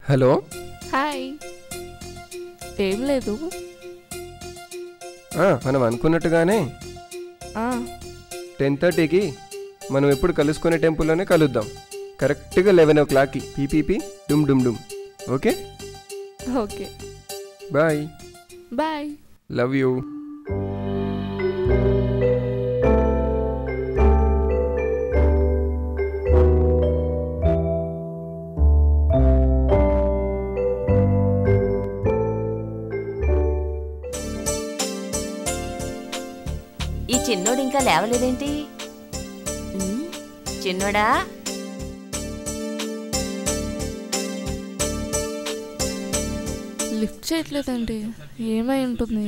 Hello hi. ఏం లేదు, మనం అనుకున్నట్టుగానే 10:30కి మనం ఎప్పుడు కలుసుకునే టెంపుల్లోనే కలుద్దాం. కరెక్ట్గా 11 o'clockకి పీపీపీ డుమ్ డుమ్ డుమ్. Okay okay, bye. Bye. Love you. ఈ చిన్నోడు ఇంకా లేవలేదేంటి? చిన్నోడా, లిఫ్ట్ చేయట్లేదండి, ఏమై ఉంటుంది?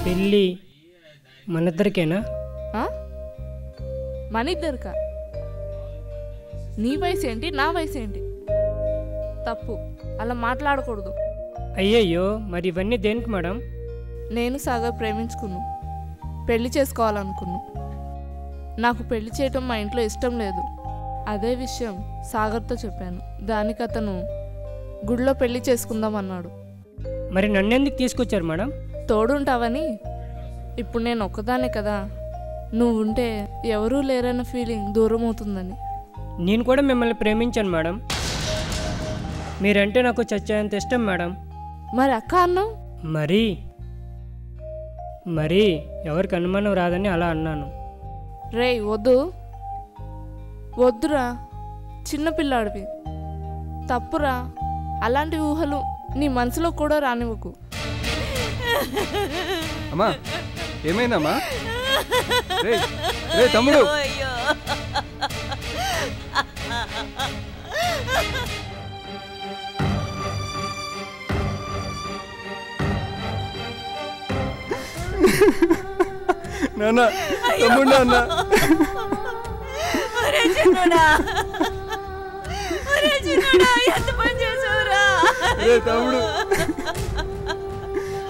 పెళ్ళి మనిద్దరికేనా? మన ఇద్దరికా? నీ వయసు ఏంటి, నా వయసు ఏంటి? తప్పు, అలా మాట్లాడకూడదు. అయ్యయ్యో, మరి ఇవన్నీ దేనికి మేడం? నేను సాగర్ ప్రేమించుకున్నాను, పెళ్లి చేసుకోవాలనుకున్నాను. నాకు పెళ్లి చేయటం మా ఇంట్లో ఇష్టం లేదు. అదే విషయం సాగర్తో చెప్పాను. దానికి అతను గుడిలో పెళ్లి చేసుకుందాం అన్నాడు. మరి నన్నెందుకు తీసుకొచ్చారు మేడం? తోడుంటావని. ఇప్పుడు నేను ఒక్కదానే కదా, నువ్వు ఉంటే ఎవరూ లేరన్న ఫీలింగ్ దూరం అవుతుందని. నేను కూడా మిమ్మల్ని ప్రేమించాను మేడం. మీరంటే నాకు చచ్చేంత ఇష్టం మేడం. మరి అక్క అన్నావు? మరి ఎవరికి అనుమానం రాదని అలా అన్నాను. రేయ్, వద్దురా, చిన్నపిల్లాడివి, తప్పురా. అలాంటి ఊహలు నీ మనసులో కూడా రానివ్వకు. అమ్మా, ఏమైందమ్మా? రే తమ్ముడు, నాన్న, తమ్ముడు, నాన్న. రే తమ్ముడు,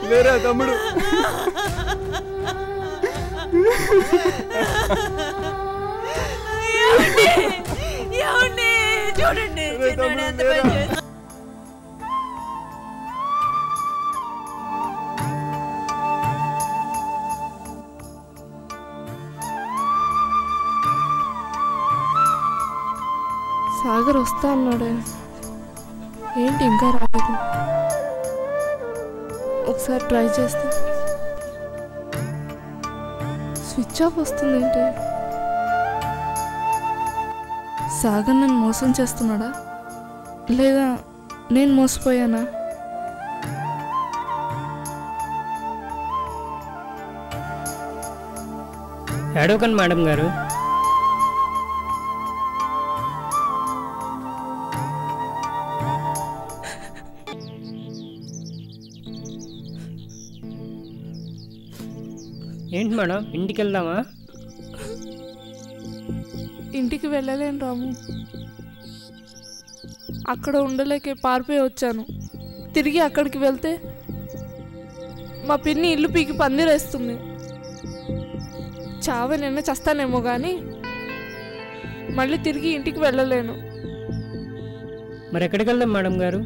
లేరా తమ్ముడు. చూడండి, సాగర్ వస్తా అన్నాడే, ఏంటి ఇంకా రాలేదు? ఒకసారి ట్రై చేస్తే స్విచ్ ఆఫ్ వస్తుంది ఏంటి? సాగర్ నన్ను మోసం చేస్తున్నాడా, లేదా నేను మోసపోయానా? ఏడవకండి మేడం గారు. ఏంటి మేడం, ఇంటికి వెళ్దామా? ఇంటికి వెళ్ళలేను రాము, అక్కడ ఉండలేకే పారిపోయి వచ్చాను. తిరిగి అక్కడికి వెళ్తే మా పిన్ని ఇల్లు పీకి పందిరేస్తుంది. చావే నిన్న చస్తానేమో కానీ మళ్ళీ తిరిగి ఇంటికి వెళ్ళలేను. మరి ఎక్కడికి వెళ్దాం మేడం గారు?